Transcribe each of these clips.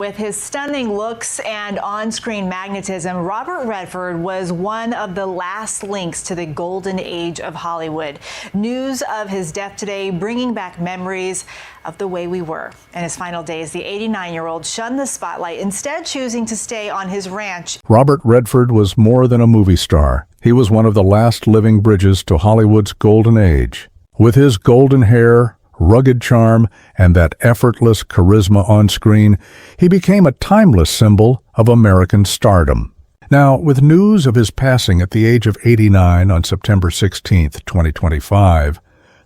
With his stunning looks and on-screen magnetism, Robert Redford was one of the last links to the golden age of Hollywood. News of his death today bringing back memories of the way we were. In his final days, the 89-year-old shunned the spotlight, instead choosing to stay on his ranch. Robert Redford was more than a movie star. He was one of the last living bridges to Hollywood's golden age. With his golden hair, rugged charm, and that effortless charisma on screen, he became a timeless symbol of American stardom. Now, with news of his passing at the age of 89 on September 16, 2025,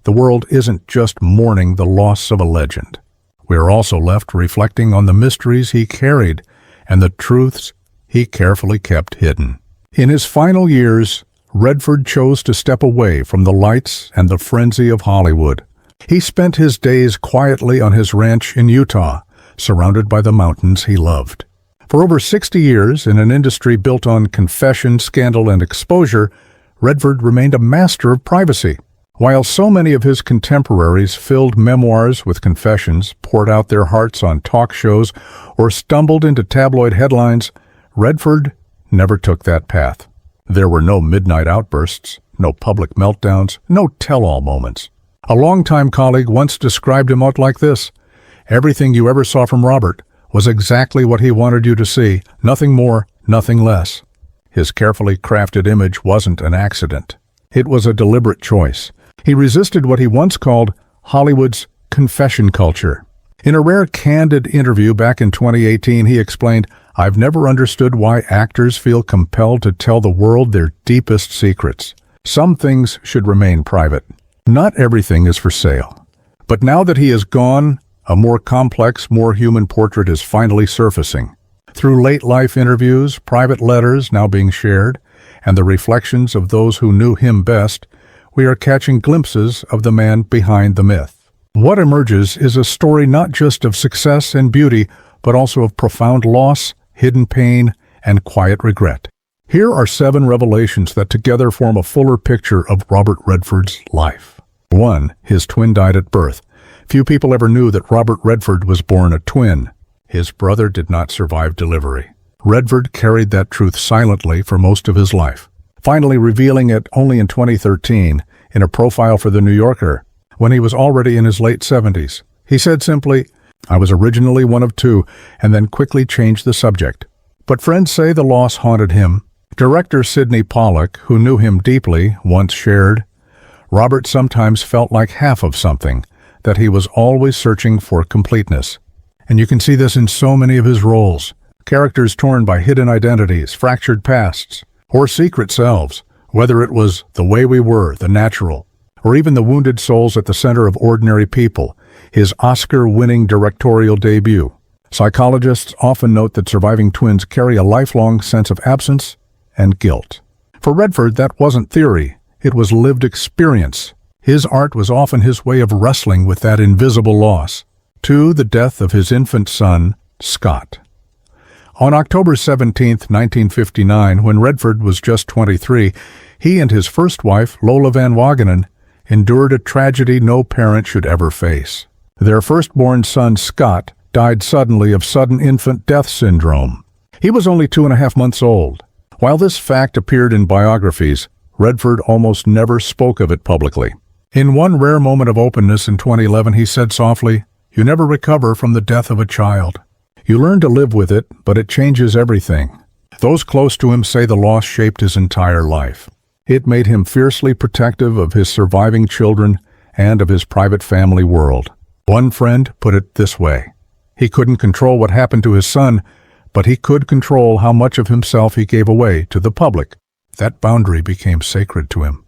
the world isn't just mourning the loss of a legend. We are also left reflecting on the mysteries he carried and the truths he carefully kept hidden. In his final years, Redford chose to step away from the lights and the frenzy of Hollywood. He spent his days quietly on his ranch in Utah, surrounded by the mountains he loved. For over 60 years, in an industry built on confession, scandal, and exposure, Redford remained a master of privacy. While so many of his contemporaries filled memoirs with confessions, poured out their hearts on talk shows, or stumbled into tabloid headlines, Redford never took that path. There were no midnight outbursts, no public meltdowns, no tell-all moments. A longtime colleague once described him out like this: "Everything you ever saw from Robert was exactly what he wanted you to see, nothing more, nothing less." His carefully crafted image wasn't an accident. It was a deliberate choice. He resisted what he once called Hollywood's confession culture. In a rare candid interview back in 2018, he explained, "I've never understood why actors feel compelled to tell the world their deepest secrets. Some things should remain private. Not everything is for sale." But now that he is gone, a more complex, more human portrait is finally surfacing. Through late-life interviews, private letters now being shared, and the reflections of those who knew him best, we are catching glimpses of the man behind the myth. What emerges is a story not just of success and beauty, but also of profound loss, hidden pain, and quiet regret. Here are 7 revelations that together form a fuller picture of Robert Redford's life. 1. His twin died at birth. Few people ever knew that Robert Redford was born a twin. His brother did not survive delivery. Redford carried that truth silently for most of his life, finally revealing it only in 2013 in a profile for The New Yorker, when he was already in his late 70s. He said simply, "I was originally one of 2, and then quickly changed the subject." But friends say the loss haunted him. Director Sidney Pollack, who knew him deeply, once shared, "Robert sometimes felt like half of something, that he was always searching for completeness." And you can see this in so many of his roles. Characters torn by hidden identities, fractured pasts, or secret selves, whether it was The Way We Were, The Natural, or even the wounded souls at the center of ordinary people, his Oscar-winning directorial debut. Psychologists often note that surviving twins carry a lifelong sense of absence and guilt. For Redford, that wasn't theory. It was lived experience. His art was often his way of wrestling with that invisible loss. 2. The death of his infant son, Scott. On October 17, 1959, when Redford was just 23, he and his first wife, Lola Van Wagenen, endured a tragedy no parent should ever face. Their firstborn son, Scott, died suddenly of sudden infant death syndrome. He was only 2.5 months old. While this fact appeared in biographies, Redford almost never spoke of it publicly. In one rare moment of openness in 2011, he said softly, "You never recover from the death of a child. You learn to live with it, but it changes everything." Those close to him say the loss shaped his entire life. It made him fiercely protective of his surviving children and of his private family world. One friend put it this way: he couldn't control what happened to his son, but he could control how much of himself he gave away to the public. That boundary became sacred to him.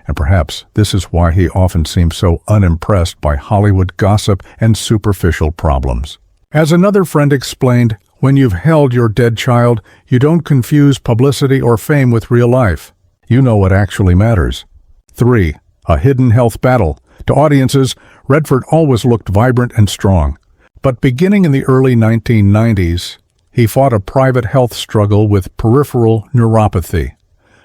And perhaps this is why he often seems so unimpressed by Hollywood gossip and superficial problems. As another friend explained, when you've held your dead child, you don't confuse publicity or fame with real life. You know what actually matters. 3. A hidden health battle. To audiences, Redford always looked vibrant and strong. But beginning in the early 1990s, he fought a private health struggle with peripheral neuropathy,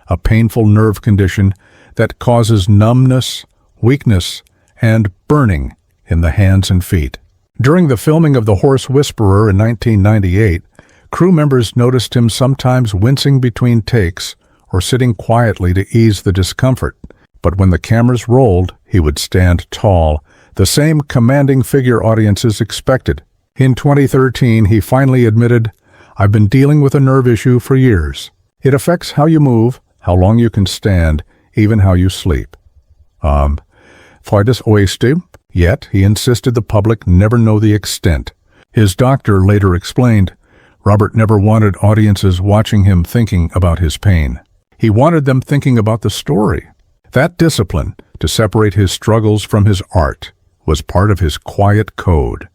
a painful nerve condition that causes numbness, weakness, and burning in the hands and feet. During the filming of The Horse Whisperer in 1998, crew members noticed him sometimes wincing between takes or sitting quietly to ease the discomfort. But when the cameras rolled, he would stand tall, the same commanding figure audiences expected. In 2013, he finally admitted, "I've been dealing with a nerve issue for years. It affects how you move, how long you can stand, even how you sleep." Freudes oeste, yet he insisted the public never know the extent. His doctor later explained, Robert never wanted audiences watching him thinking about his pain. He wanted them thinking about the story. That discipline, to separate his struggles from his art, was part of his quiet code.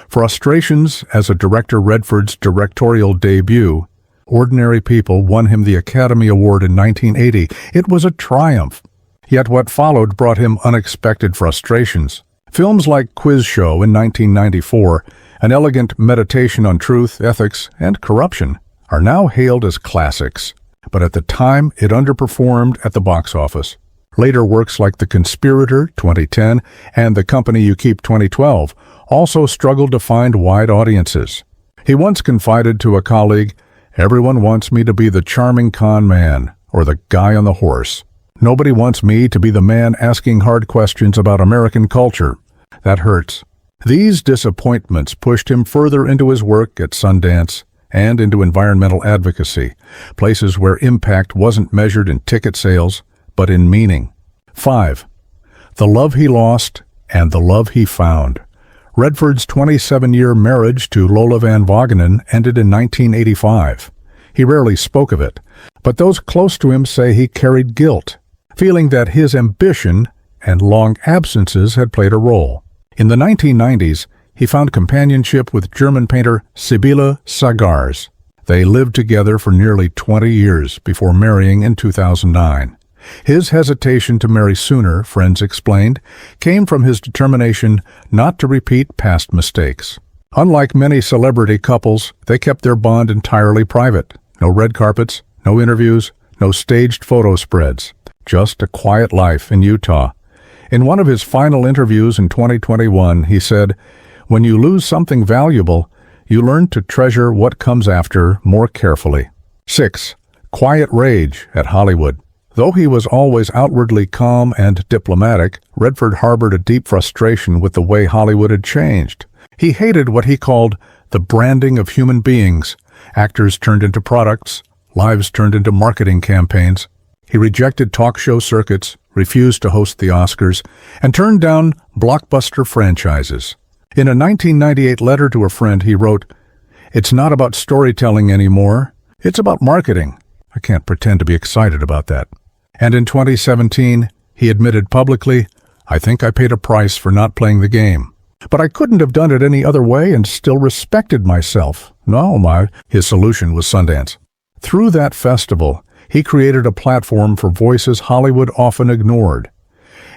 Frustrations as a director. Redford's directorial debut, Ordinary People, won him the Academy Award in 1980. It was a triumph. Yet what followed brought him unexpected frustrations. Films like Quiz Show in 1994, an elegant meditation on truth, ethics, and corruption, are now hailed as classics. But at the time, it underperformed at the box office. Later works like The Conspirator, 2010, and The Company You Keep, 2012, also struggled to find wide audiences. He once confided to a colleague, "Everyone wants me to be the charming con man, or the guy on the horse. Nobody wants me to be the man asking hard questions about American culture. That hurts." These disappointments pushed him further into his work at Sundance and into environmental advocacy, places where impact wasn't measured in ticket sales, but in meaning. 5. The love he lost and the love he found. Redford's 27-year marriage to Lola Van Wagenen ended in 1985. He rarely spoke of it, but those close to him say he carried guilt, feeling that his ambition and long absences had played a role. In the 1990s, he found companionship with German painter Sibylle Sagars. They lived together for nearly 20 years before marrying in 2009. His hesitation to marry sooner, friends explained, came from his determination not to repeat past mistakes. Unlike many celebrity couples, they kept their bond entirely private. No red carpets, no interviews, no staged photo spreads. Just a quiet life in Utah. In one of his final interviews in 2021, he said, "When you lose something valuable, you learn to treasure what comes after more carefully." 6. Quiet rage at Hollywood. Though he was always outwardly calm and diplomatic, Redford harbored a deep frustration with the way Hollywood had changed. He hated what he called the branding of human beings. Actors turned into products, lives turned into marketing campaigns. He rejected talk show circuits, refused to host the Oscars, and turned down blockbuster franchises. In a 1998 letter to a friend, he wrote, "It's not about storytelling anymore. It's about marketing. I can't pretend to be excited about that." And in 2017, he admitted publicly, "I think I paid a price for not playing the game. But I couldn't have done it any other way and still respected myself." His solution was Sundance. Through that festival, he created a platform for voices Hollywood often ignored,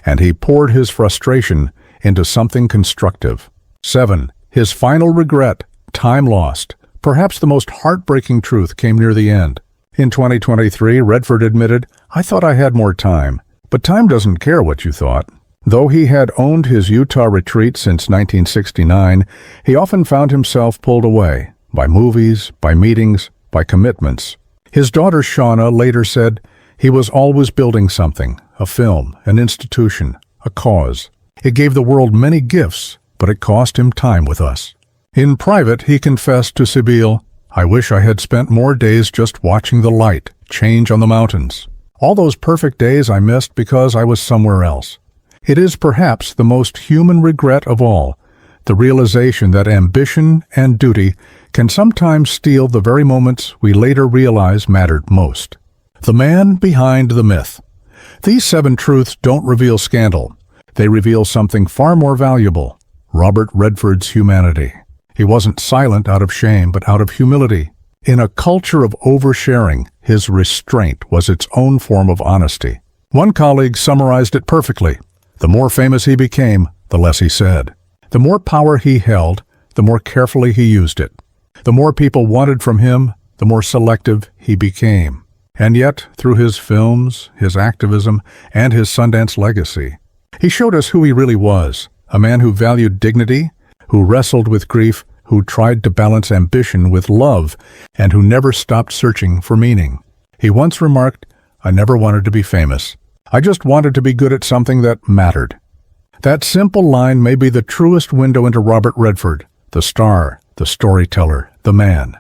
and he poured his frustration into something constructive. 7. His final regret, time lost. Perhaps the most heartbreaking truth came near the end. In 2023, Redford admitted, "I thought I had more time." But time doesn't care what you thought. Though he had owned his Utah retreat since 1969, he often found himself pulled away by movies, by meetings, by commitments. His daughter Shauna later said, "He was always building something, a film, an institution, a cause. It gave the world many gifts, but it cost him time with us." In private, he confessed to Sibylle, "I wish I had spent more days just watching the light change on the mountains. All those perfect days I missed because I was somewhere else." It is perhaps the most human regret of all, the realization that ambition and duty can sometimes steal the very moments we later realize mattered most. The man behind the myth. These 7 truths don't reveal scandal. They reveal something far more valuable, Robert Redford's humanity. He wasn't silent out of shame, but out of humility. In a culture of oversharing, his restraint was its own form of honesty. One colleague summarized it perfectly. The more famous he became, the less he said. The more power he held, the more carefully he used it. The more people wanted from him, the more selective he became. And yet, through his films, his activism, and his Sundance legacy, he showed us who he really was, a man who valued dignity, who wrestled with grief, who tried to balance ambition with love, and who never stopped searching for meaning. He once remarked, "I never wanted to be famous. I just wanted to be good at something that mattered." That simple line may be the truest window into Robert Redford, the star, the storyteller, the man.